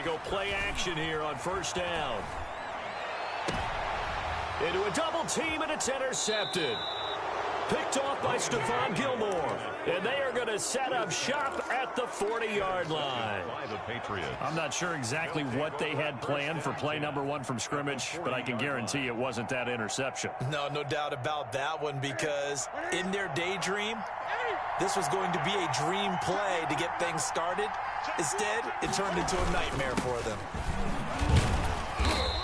They go play action here on first down. Into a double team, and it's intercepted. Picked off by Stephon Gilmore. And they are going to set up shop at the 40-yard line. I'm not sure exactly what they had planned for play number 1 from scrimmage, but I can guarantee it wasn't that interception. No doubt about that one, because in their daydream, this was going to be a dream play to get things started. Instead, it turned into a nightmare for them.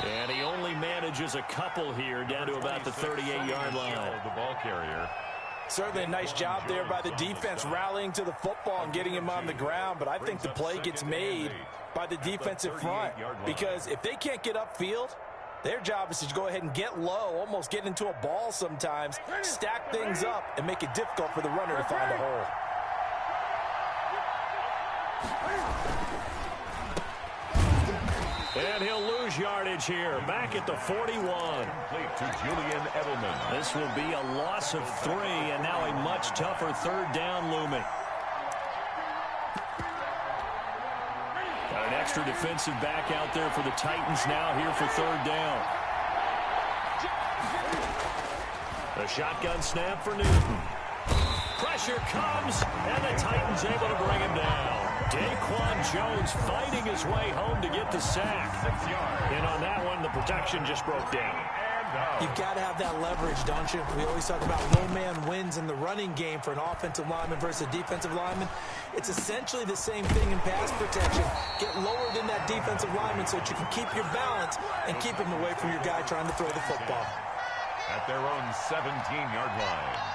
And he only manages a couple here down to about the 38-yard line. The ball carrier. Certainly a nice job there by the defense rallying to the football and getting him on the ground, but I think the play gets made by the defensive front, because if they can't get upfield, their job is to go ahead and get low, almost get into a ball sometimes, stack things up, and make it difficult for the runner to find a hole. And he'll lose yardage here, back at the 41. To Julian Edelman. This will be a loss of 3, and now a much tougher third down looming. Got an extra defensive back out there for the Titans now here for third down. A shotgun snap for Newton. Pressure comes, and the Titans able to bring him down. Daquan Jones fighting his way home to get the sack. 6 yards. And on that one, the protection just broke down. You've got to have that leverage, don't you? We always talk about no man wins in the running game for an offensive lineman versus a defensive lineman. It's essentially the same thing in pass protection. Get lower than that defensive lineman so that you can keep your balance and keep him away from your guy trying to throw the football. At their own 17-yard line.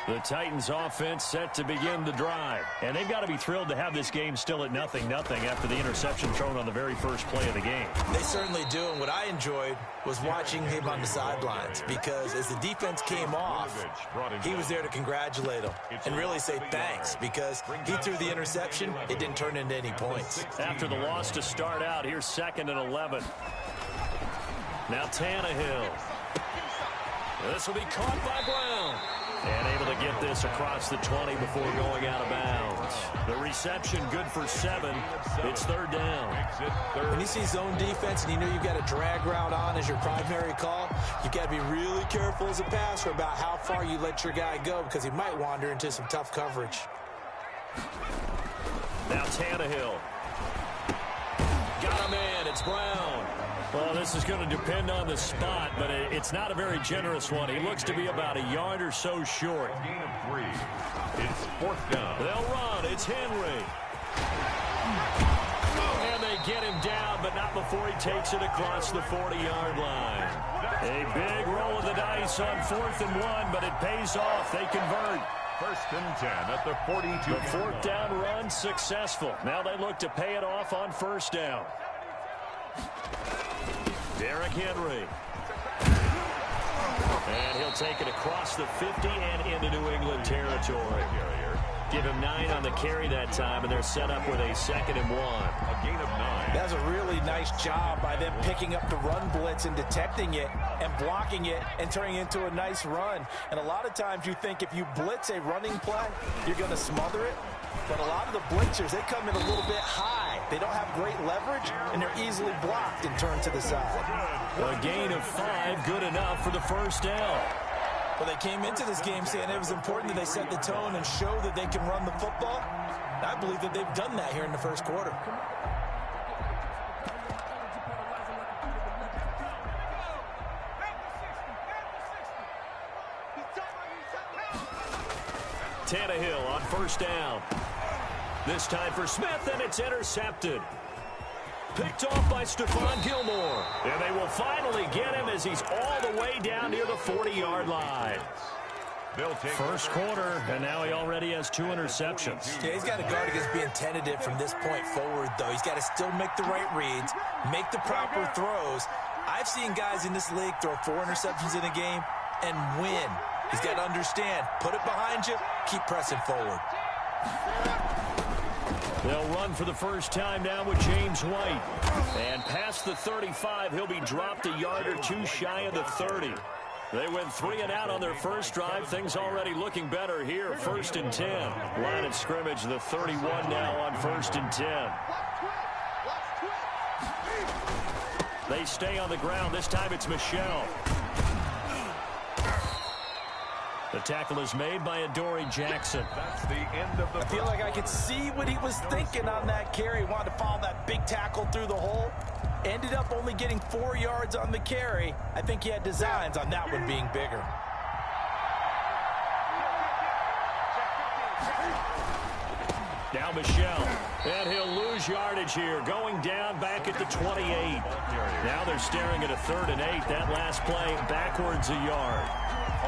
The Titans offense set to begin the drive. And they've got to be thrilled to have this game still at 0-0 after the interception thrown on the very first play of the game. They certainly do, and what I enjoyed was watching him on the sidelines, because as the defense came off, he was there to congratulate them and really say thanks, because he threw the interception. It didn't turn into any points. After the loss to start out, here's 2nd and 11. Now Tannehill. This will be caught by Brown. And able to get this across the 20 before going out of bounds. The reception good for 7. It's third down. When you see zone defense and you know you've got a drag route on as your primary call, you've got to be really careful as a passer about how far you let your guy go, because he might wander into some tough coverage. Now Tannehill. Got him in. It's Brown. Well, this is going to depend on the spot, but it's not a very generous one. He looks to be about a yard or so short. Gain of 3. It's 4th down. They'll run. It's Henry. And they get him down, but not before he takes it across the 40-yard line. A big roll of the dice on 4th and 1, but it pays off. They convert. 1st and 10 at the 42. The 4th down run successful. Now they look to pay it off on first down. Derrick Henry. And he'll take it across the 50 and into New England territory. Give him 9 on the carry that time, and they're set up with a 2nd and 1. A gain of 9. That's a really nice job by them picking up the run blitz and detecting it and blocking it and turning it into a nice run. And a lot of times you think if you blitz a running play, you're going to smother it. But a lot of the blitzers, they come in a little bit high. They don't have great leverage, and they're easily blocked and turned to the side. A gain of 5, good enough for the first down. Well, they came into this game saying it was important that they set the tone and show that they can run the football. I believe that they've done that here in the first quarter. Tannehill on first down. This time for Smith, and it's intercepted. Picked off by Stephon Gilmore. And they will finally get him as he's all the way down near the 40-yard line. First quarter, and now he already has 2 interceptions. Yeah, he's got to guard against being tentative from this point forward, though. He's got to still make the right reads, make the proper throws. I've seen guys in this league throw 4 interceptions in a game and win. He's got to understand, put it behind you, keep pressing forward. They'll run for the first time now with James White. And past the 35, he'll be dropped a yard or 2 shy of the 30. They went 3 and out on their first drive. Things already looking better here. 1st and 10. Line of scrimmage, the 31 now on 1st and 10. They stay on the ground. This time it's Michel. The tackle is made by Adoree Jackson. That's the end of the I feel like I could see what he was thinking on that carry. He wanted to follow that big tackle through the hole. Ended up only getting 4 yards on the carry. I think he had designs on that one being bigger. Now Michel. And he'll lose yardage here. Going down back at the 28. Now they're staring at a 3rd and 8. That last play backwards a yard.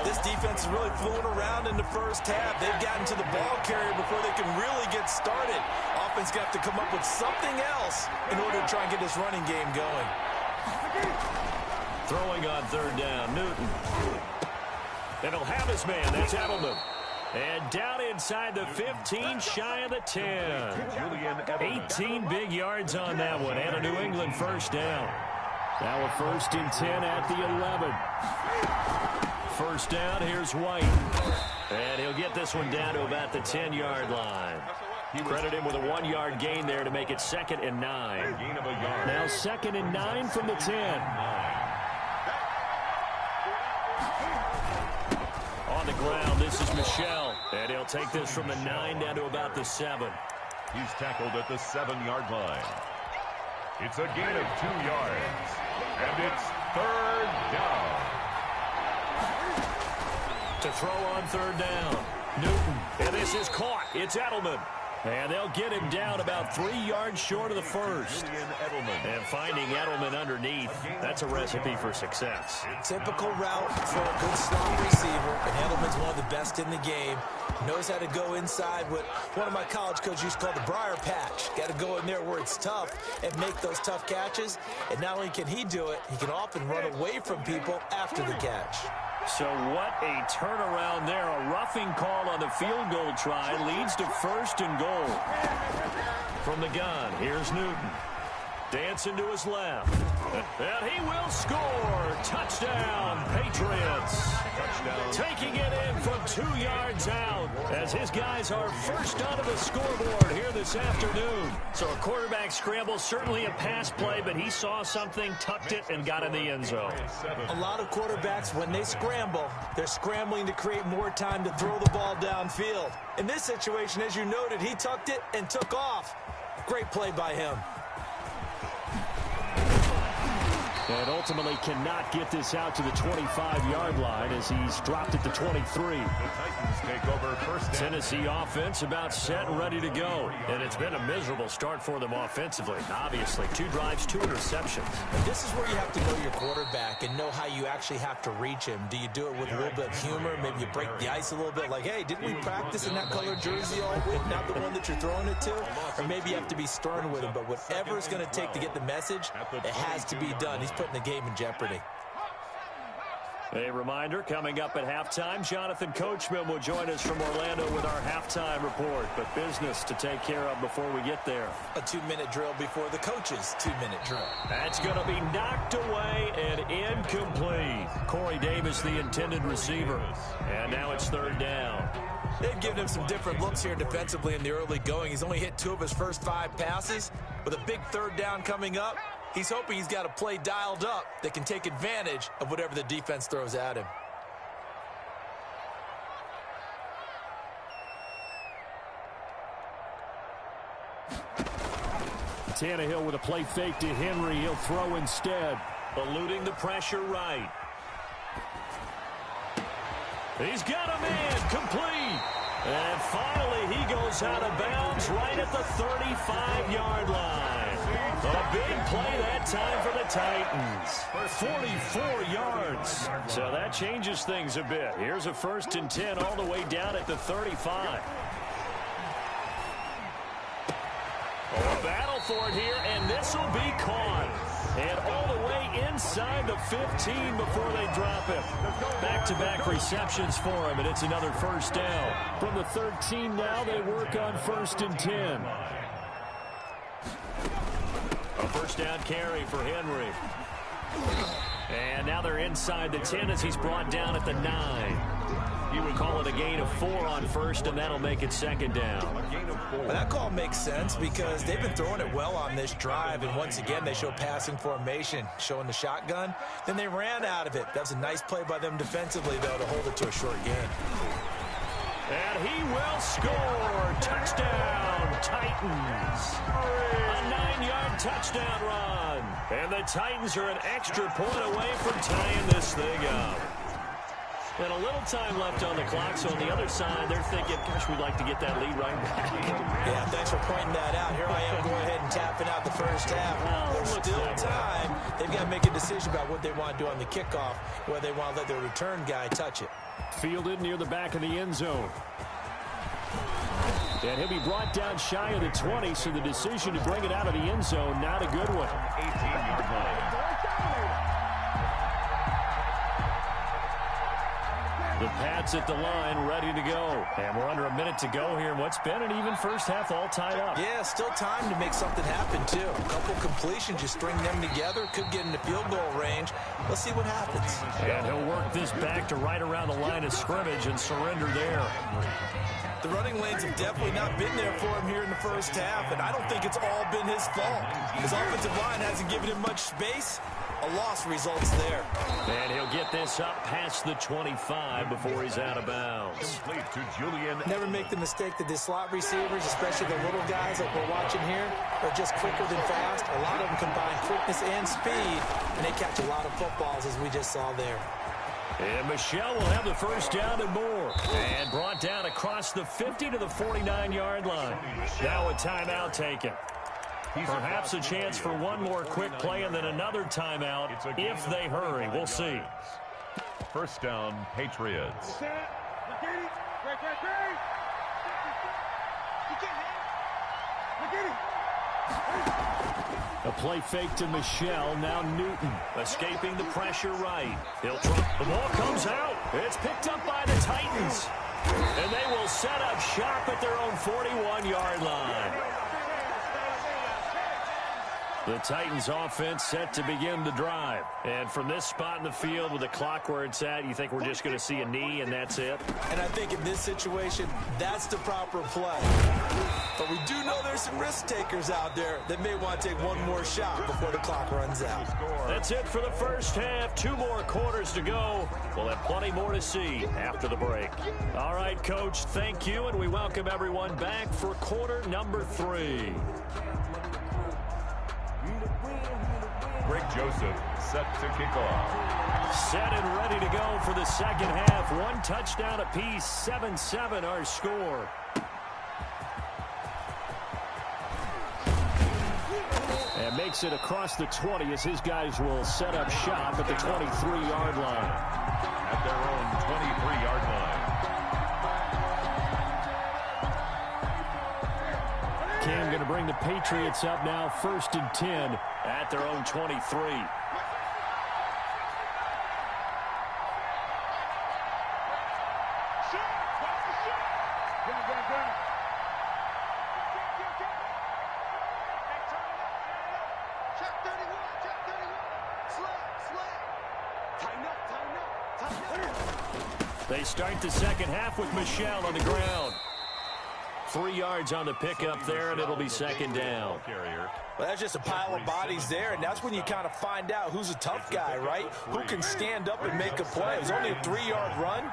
This defense is really fooling around in the first half. They've gotten to the ball carrier before they can really get started. Offense got to come up with something else in order to try and get this running game going. Throwing on 3rd down, Newton. And he'll have his man. That's Edelman. And down inside the 15, shy of the 10. 18 big yards on that one. And a New England first down. Now a 1st and 10 at the 11. First down, here's White. And he'll get this one down to about the 10-yard line. Credit him with a 1-yard gain there to make it 2nd and 9. Now 2nd and 9 from the 10. On the ground, this is Michel. And he'll take this from the 9 down to about the 7. He's tackled at the 7-yard line. It's a gain of 2 yards. And it's 3rd down. To throw on 3rd down, Newton. And this is caught. It's Edelman. And they'll get him down about 3 yards short of the first. And finding Edelman underneath, that's a recipe for success. Typical route for a good slot receiver. And Edelman's one of the best in the game. Knows how to go inside what one of my college coaches used to call the briar patch. Got to go in there where it's tough and make those tough catches. And not only can he do it, he can often run away from people after the catch. So what a turnaround there. A roughing call on the field goal try leads to 1st and goal. From the gun, here's Newton. Dancing to his left. And he will score. Touchdown, Patriots. Touchdown. Taking it in from 2 yards out as his guys are first onto the scoreboard here this afternoon. So a quarterback scramble, certainly a pass play, but he saw something, tucked it, and got in the end zone. A lot of quarterbacks, when they scramble, they're scrambling to create more time to throw the ball downfield. In this situation, as you noted, he tucked it and took off. Great play by him. And ultimately cannot get this out to the 25-yard line as he's dropped at the 23. The Titans take over first. Tennessee offense about set and ready to go. And it's been a miserable start for them offensively. Obviously, 2 drives, 2 interceptions. And this is where you have to know your quarterback and know how you actually have to reach him. Do you do it with a little bit of humor? Maybe you break the ice a little bit like, hey, didn't we practice in that color jersey all week? Not the one that you're throwing it to? Or maybe you have to be stern with him. But whatever it's going to take to get the message, it has to be done. He's putting the game in jeopardy. A reminder, coming up at halftime, Jonathan Coachman will join us from Orlando with our halftime report. But business to take care of before we get there. A 2-minute drill before the coach's 2-minute drill. That's going to be knocked away and incomplete. Corey Davis, the intended receiver. And now it's 3rd down. They've given him some different looks here defensively in the early going. He's only hit 2 of his first 5 passes. With a big 3rd down coming up, he's hoping he's got a play dialed up that can take advantage of whatever the defense throws at him. Tannehill with a play fake to Henry. He'll throw instead. Eluding the pressure right. He's got a man complete. And finally he goes out of bounds right at the 35-yard line. A big play that time for the Titans. 44 yards. So that changes things a bit. Here's a 1st and 10 all the way down at the 35. Oh, a battle for it here, and this will be caught. And all the way inside the 15 before they drop him. Back-to-back receptions for him, and it's another 1st down. From the 13 now, they work on 1st and 10. A 1st down carry for Henry. And now they're inside the 10 as he's brought down at the 9. He would call it a gain of 4 on first, and that'll make it second down. Well, that call makes sense because they've been throwing it well on this drive, and once again, they show passing formation, showing the shotgun. Then they ran out of it. That was a nice play by them defensively, though, to hold it to a short gain. And he will score. Touchdown, Titans. A 9-yard touchdown run. And the Titans are an extra point away from tying this thing up. And a little time left on the clock, so on the other side, they're thinking, gosh, we'd like to get that lead right back. Yeah, thanks for pointing that out. Here I am going ahead and tapping out the first half. There's still time. They've got to make a decision about what they want to do on the kickoff, whether they want to let their return guy touch it. Fielded near the back of the end zone. And he'll be brought down shy of the 20, so the decision to bring it out of the end zone, not a good one. 18-yard line. The Pats at the line, ready to go. And we're under a minute to go here. What's been an even first half, all tied up. Yeah, still time to make something happen, too. A couple completions, you string them together, could get into field goal range. Let's see what happens. And he'll work this back to right around the line of scrimmage and surrender there. The running lanes have definitely not been there for him here in the first half, and I don't think it's all been his fault. His offensive line hasn't given him much space. A loss results there. And he'll get this up past the 25 before he's out of bounds. Complete to Julian. Never make the mistake that the slot receivers, especially the little guys like we're watching here, are just quicker than fast. A lot of them combine quickness and speed, and they catch a lot of footballs, as we just saw there. And Michelle will have the first down and more. And brought down across the 50 to the 49-yard line. Now a timeout taken. Perhaps a chance for one more quick play and then another timeout if they hurry. We'll see. First down, Patriots. A play fake to Michelle. Now Newton. Escaping the pressure right. He'll drop. The ball comes out. It's picked up by the Titans. And they will set up shop at their own 41-yard line. The Titans offense set to begin the drive. And from this spot in the field with the clock where it's at, you think we're just going to see a knee and that's it? And I think in this situation, that's the proper play. But we do know there's some risk takers out there that may want to take one more shot before the clock runs out. That's it for the first half. 2 more quarters to go. We'll have plenty more to see after the break. All right, Coach, thank you, and we welcome everyone back for quarter number 3. Greg Joseph set to kick off. Set and ready to go for the second half. 1 touchdown apiece, 7-7 our score. And makes it across the 20 as his guys will set up shop at the 23-yard line. At their own 23-yard line. Cam going to bring the Patriots up now, 1st and 10 at their own 23. They start the second half with Michelle on the ground. 3 yards on the pickup there, and it'll be second down. Well, that's just a pile of bodies there, and that's when you kind of find out who's a tough guy, right? Who can stand up and make a play. It was only a 3-yard run,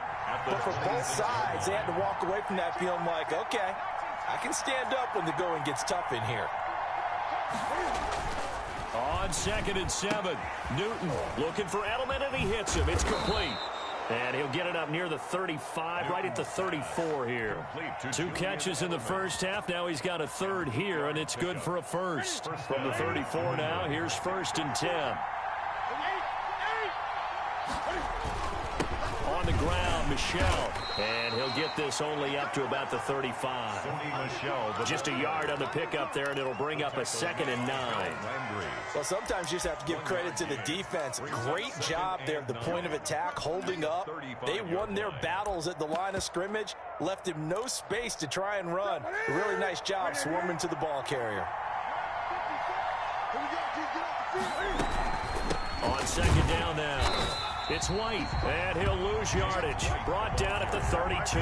but for both sides, they had to walk away from that feeling like, okay, I can stand up when the going gets tough in here. On 2nd and 7, Newton looking for Edelman, and he hits him. It's complete. And he'll get it up near the 35, right at the 34 here. 2 catches in the first half. Now he's got a 3rd here, and it's good for a first. From the 34 now, here's 1st and 10. On the ground, Michelle. And he'll get this only up to about the 35. Just a yard on the pickup there, and it'll bring up a 2nd and 9. Well, sometimes you just have to give credit to the defense. Great job there at the point of attack, holding up. They won their battles at the line of scrimmage, left him no space to try and run. A really nice job swarming to the ball carrier. On 2nd down now. It's White, and he'll lose yardage. Brought down at the 32.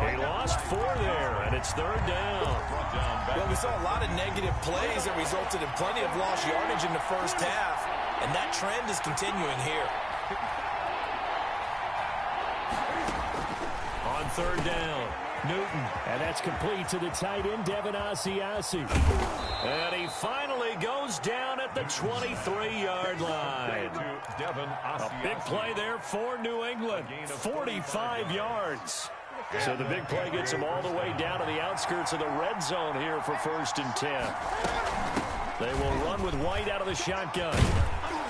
He lost 4 there, and it's 3rd down. Well, we saw a lot of negative plays that resulted in plenty of lost yardage in the first half, and that trend is continuing here. On 3rd down, Newton, and that's complete to the tight end, Devin Asiasi. And he finally goes down at the 23-yard line. A big play there for New England, 45 yards. So the big play gets him all the way down to the outskirts of the red zone here for 1st and 10. They will run with White out of the shotgun.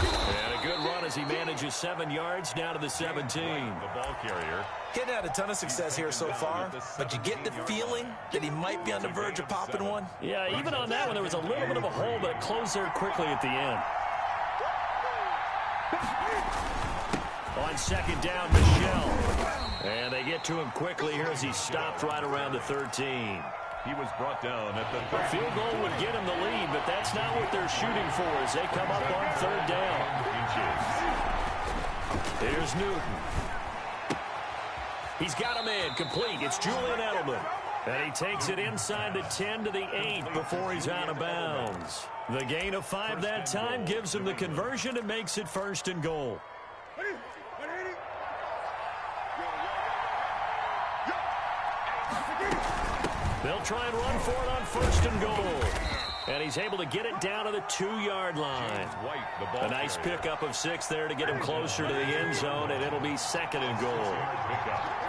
And a good run as he manages 7 yards down to the 17. The ball carrier. Getting had a ton of success here so far, but you get the feeling that he might be on the verge of popping one. Yeah, even on that one, there was a little bit of a hole, but it closed there quickly at the end. On 2nd down, Michelle. And they get to him quickly here as he stopped right around the 13. He was brought down at the A field goal would get him the lead, but that's not what they're shooting for as they come up on 3rd down. Here's Newton. He's got a man complete. It's Julian Edelman. And he takes it inside the 10 to the 8 before he's out of bounds. The gain of 5 that time gives him the conversion and makes it 1st and goal. They'll try and run for it on 1st and goal. And he's able to get it down to the 2-yard line. A nice pickup of 6 there to get him closer to the end zone, and it'll be 2nd and goal.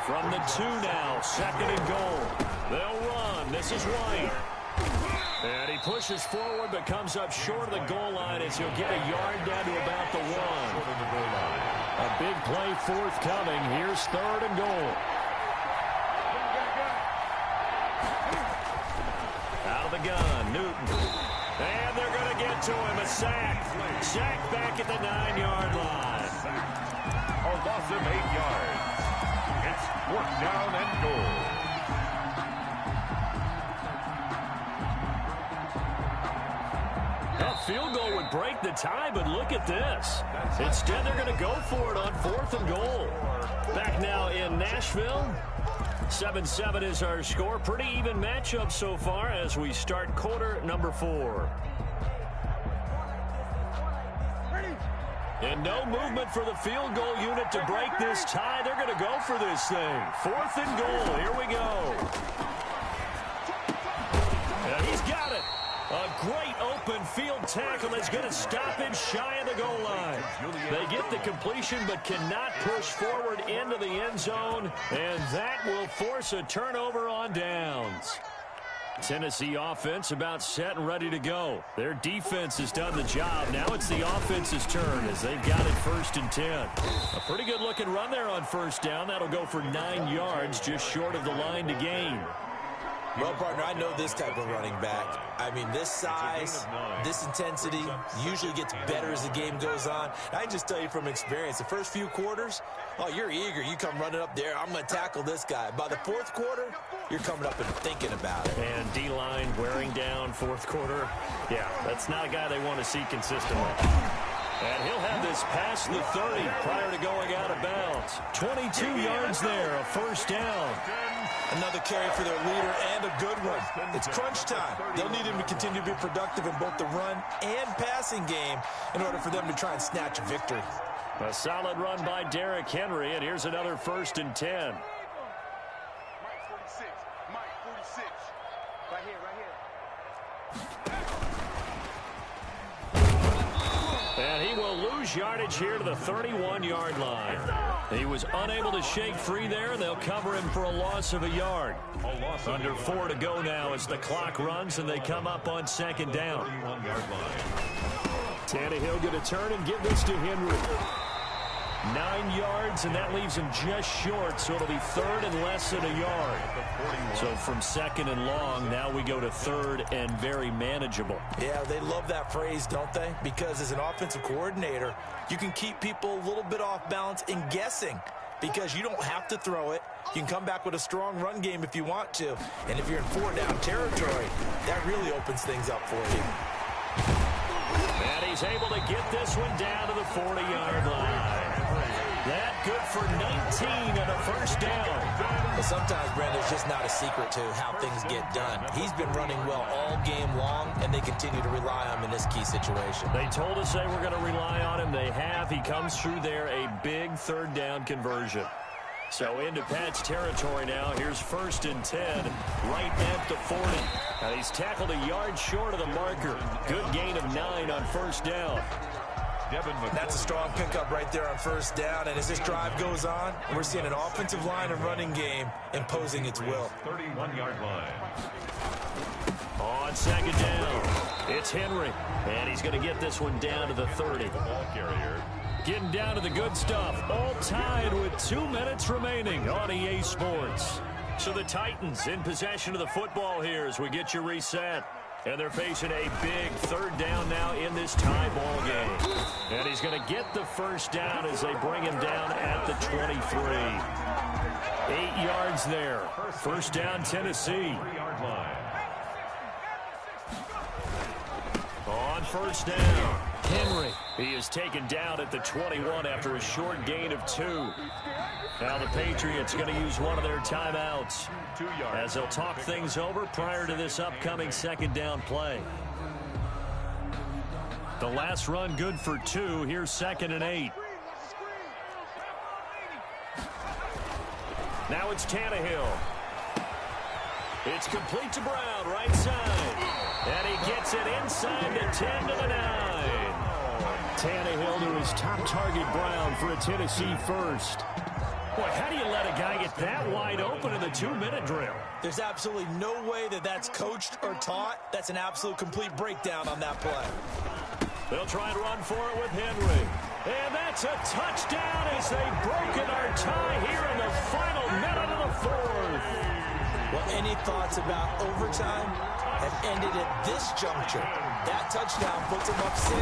From the 2 now, 2nd and goal. They'll run. This is White. And he pushes forward but comes up short of the goal line as he'll get a yard down to about the 1. A big play forthcoming. Here's 3rd and goal. Out of the gun, Newton. And they're going to get to him. A sack. Sack back at the 9-yard line. A loss of 8 yards. It's 4th down and goal. A field goal would break the tie, but look at this. Instead, they're going to go for it on 4th and goal. Back now in Nashville. 7-7 is our score. Pretty even matchup so far as we start quarter number 4. And no movement for the field goal unit to break this tie. They're going to go for this thing. 4th and goal. Here we go. And he's got it. A great open field tackle that's going to stop him shy of the goal line. They get the completion but cannot push forward into the end zone, and that will force a turnover on downs. Tennessee offense about set and ready to go. Their defense has done the job. Now it's the offense's turn as they've got it 1st and 10. A pretty good looking run there on 1st down. That'll go for 9 yards, just short of the line to gain. Well, partner, I know this type of running back. I mean, this size, this intensity usually gets better as the game goes on. I can just tell you from experience, the first few quarters, oh, you're eager. You come running up there, I'm going to tackle this guy. By the 4th quarter, you're coming up and thinking about it. And D-line wearing down 4th quarter. Yeah, that's not a guy they want to see consistently. And he'll have this past the 30 prior to going out of bounds. 22 yards there, a 1st down. Another carry for their leader and a good one. It's crunch time. They'll need him to continue to be productive in both the run and passing game in order for them to try and snatch a victory. A solid run by Derrick Henry, and here's another 1st and 10. And he will lose yardage here to the 31-yard line. He was unable to shake free there, and they'll cover him for a loss of a yard. Under 4 to go now as the clock runs, and they come up on 2nd down. Tannehill going to turn and give this to Henry. 9 yards, and that leaves him just short, so it'll be 3rd and less than a yard. So from 2nd and long, now we go to 3rd and very manageable. Yeah, they love that phrase, don't they? Because as an offensive coordinator, you can keep people a little bit off balance in guessing because you don't have to throw it. You can come back with a strong run game if you want to. And if you're in 4-down territory, that really opens things up for you. And he's able to get this one down to the 40-yard line. That good for 19 and a first down. Well, sometimes, Brandon, it's just not a secret to how things get done. He's been running well all game long, and they continue to rely on him in this key situation. They told us they were going to rely on him. They have. He comes through there, a big third down conversion. So into Pat's territory now. Here's 1st and 10, right at the 40. And he's tackled a yard short of the marker. Good gain of 9 on first down. That's a strong pickup right there on first down. And as this drive goes on, we're seeing an offensive line and running game imposing its will. 31-yard line. On second down, it's Henry. And he's going to get this one down to the 30. The ball carrier. Getting down to the good stuff. All tied with 2 minutes remaining on EA Sports. So the Titans in possession of the football here as we get you reset. And they're facing a big third down now in this tie ball game. And he's going to get the first down as they bring him down at the 23. 8 yards there. First down, Tennessee. 3-yard line. On first down, Henry. He is taken down at the 21 after a short gain of 2. Now the Patriots going to use one of their timeouts 2 yards. as they'll talk things over prior to this upcoming second down play. The last run good for 2. Here's 2nd and 8. Now it's Tannehill. It's complete to Brown, right side. And he gets it inside the 10 to the 9. Tannehill to his top target, Brown, for a Tennessee first. Boy, how do you let a guy get that wide open in the 2-minute drill? There's absolutely no way that that's coached or taught. That's an absolute complete breakdown on that play. They'll try and run for it with Henry. And that's a touchdown as they've broken our tie here in the final minute of the 4th. Well, any thoughts about overtime have ended at this juncture. That touchdown puts them up 6.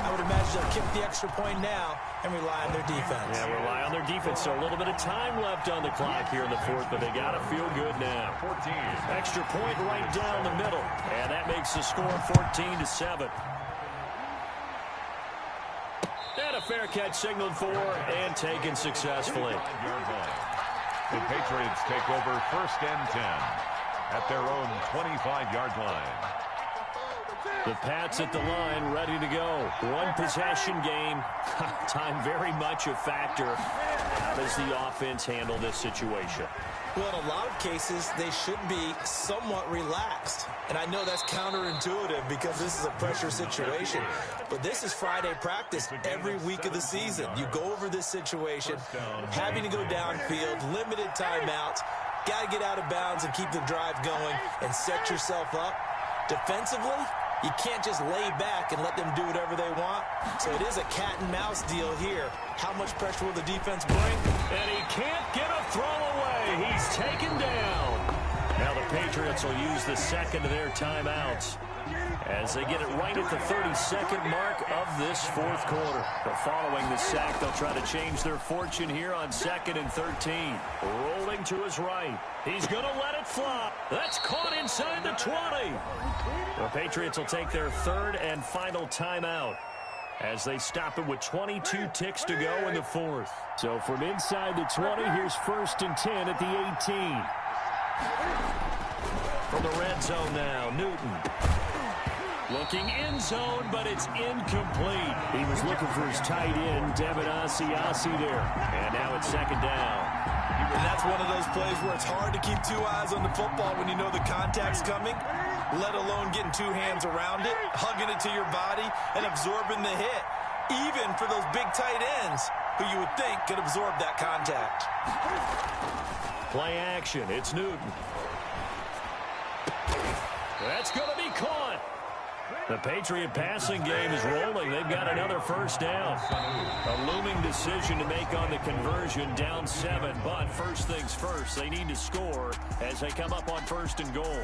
I would imagine they'll kick the extra point now and rely on their defense. Yeah, rely on their defense. So a little bit of time left on the clock here in the 4th, but they got to feel good now. 14. Extra point right down the middle, and that makes the score 14-7. And a fair catch signaled for and taken successfully. 5-yard line. The Patriots take over 1st and 10 at their own 25-yard line. The Pats at the line, ready to go. One possession game. Time very much a factor. How does the offense handle this situation? Well, in a lot of cases, they should be somewhat relaxed. And I know that's counterintuitive because this is a pressure situation. But this is Friday practice every week of the season. You go over this situation, having to go downfield, limited timeouts, got to get out of bounds and keep the drive going and set yourself up. Defensively, you can't just lay back and let them do whatever they want. So it is a cat and mouse deal here. How much pressure will the defense bring? And he can't get a throw away. He's taken down. Now the Patriots will use the second of their timeouts as they get it right at the 32nd mark of this 4th quarter. But following the sack, they'll try to change their fortune here on 2nd and 13. Rolling to his right. He's going to let it fly. That's caught inside the 20. The Patriots will take their 3rd and final timeout as they stop it with 22 ticks to go in the 4th. So from inside the 20, here's 1st and 10 at the 18. From the red zone now, Newton. Looking in zone, but it's incomplete. He was looking for his tight end, Devin Asiasi there. And now it's 2nd down. And that's one of those plays where it's hard to keep 2 eyes on the football when you know the contact's coming, let alone getting 2 hands around it, hugging it to your body, and absorbing the hit, even for those big tight ends who you would think could absorb that contact. Play action. It's Newton. That's going to be caught. The Patriot passing game is rolling. They've got another first down. A looming decision to make on the conversion, down 7. But first things first, they need to score as they come up on 1st and goal.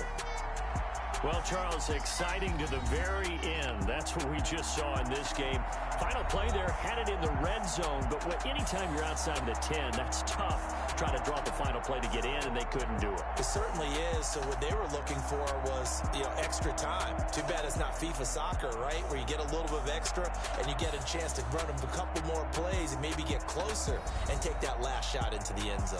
Well, Charles, exciting to the very end. That's what we just saw in this game. Final play there, had it in the red zone, but anytime you're outside the 10, that's tough. Trying to draw the final play to get in, and they couldn't do it. It certainly is. So what they were looking for was, extra time. Too bad it's not FIFA soccer, right, where you get a little bit of extra and you get a chance to run a couple more plays and maybe get closer and take that last shot into the end zone.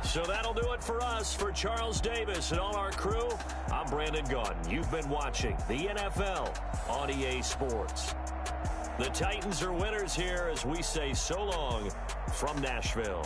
So that'll do it for us. For Charles Davis and all our crew, I'm Brandon Gaudin. You've been watching the NFL on EA Sports. The Titans are winners here as we say so long from Nashville.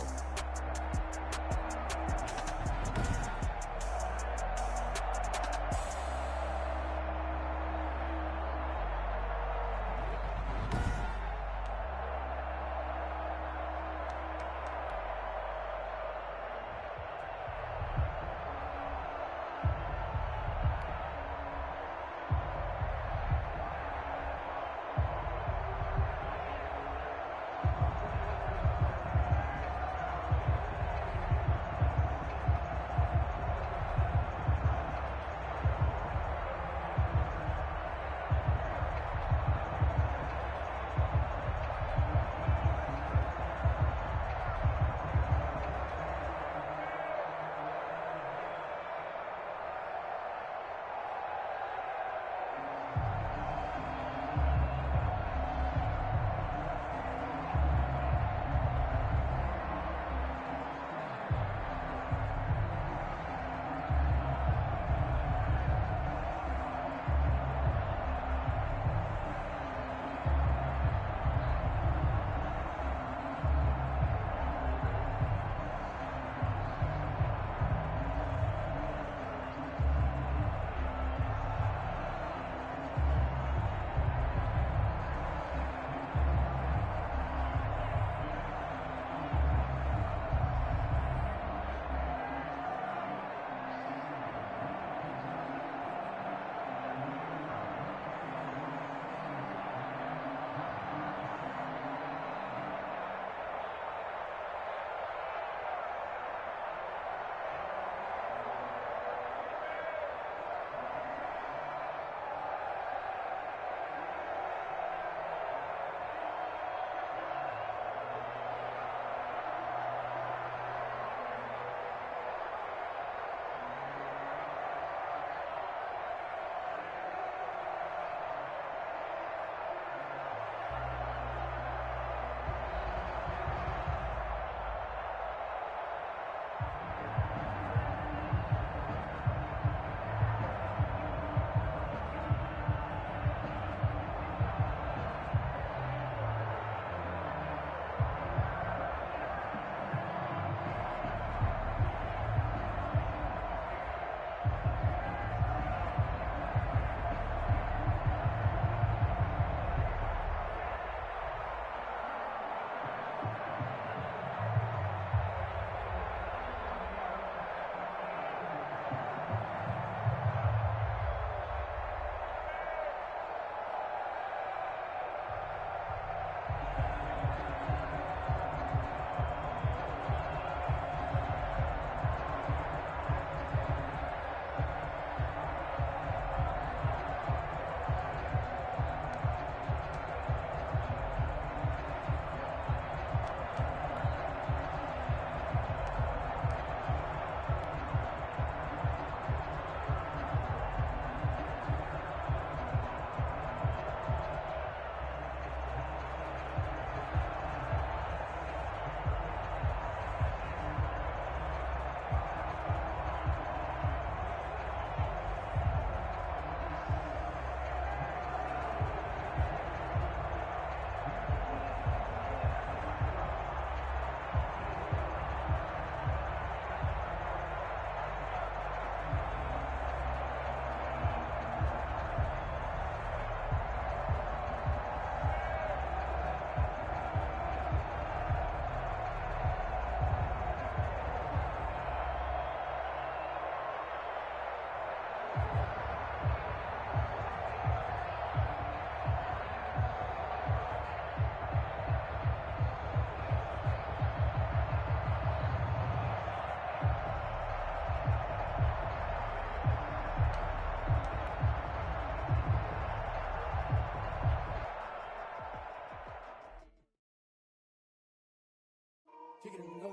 it and go.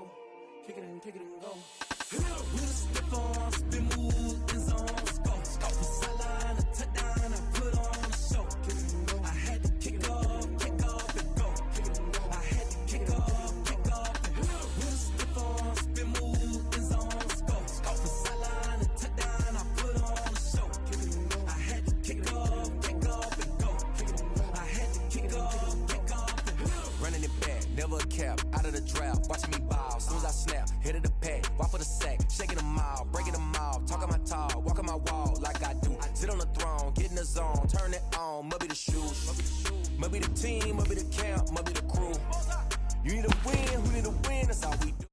Kick it and go. With a stiff arm, spin move, end zones, go. From sideline to touchdown, I put on a show. I had to kick off and go. I had to kick off and go. With a stiff arm, spin move, end zones, go. From sideline to touchdown, I put on a show. I had to kick off and go. I had to kick off and go. Running it back, never a cap, out of the draft, watching me ball. Soon as I snap, hit of the pack, walk for the sack, shaking them all, breaking them all, talking my talk, walking my wall like I do. Sit on the throne, get in the zone, turn it on, must be the shoes, must be the team, must be the camp, must be the crew. You need a win, who need a win, that's all we do.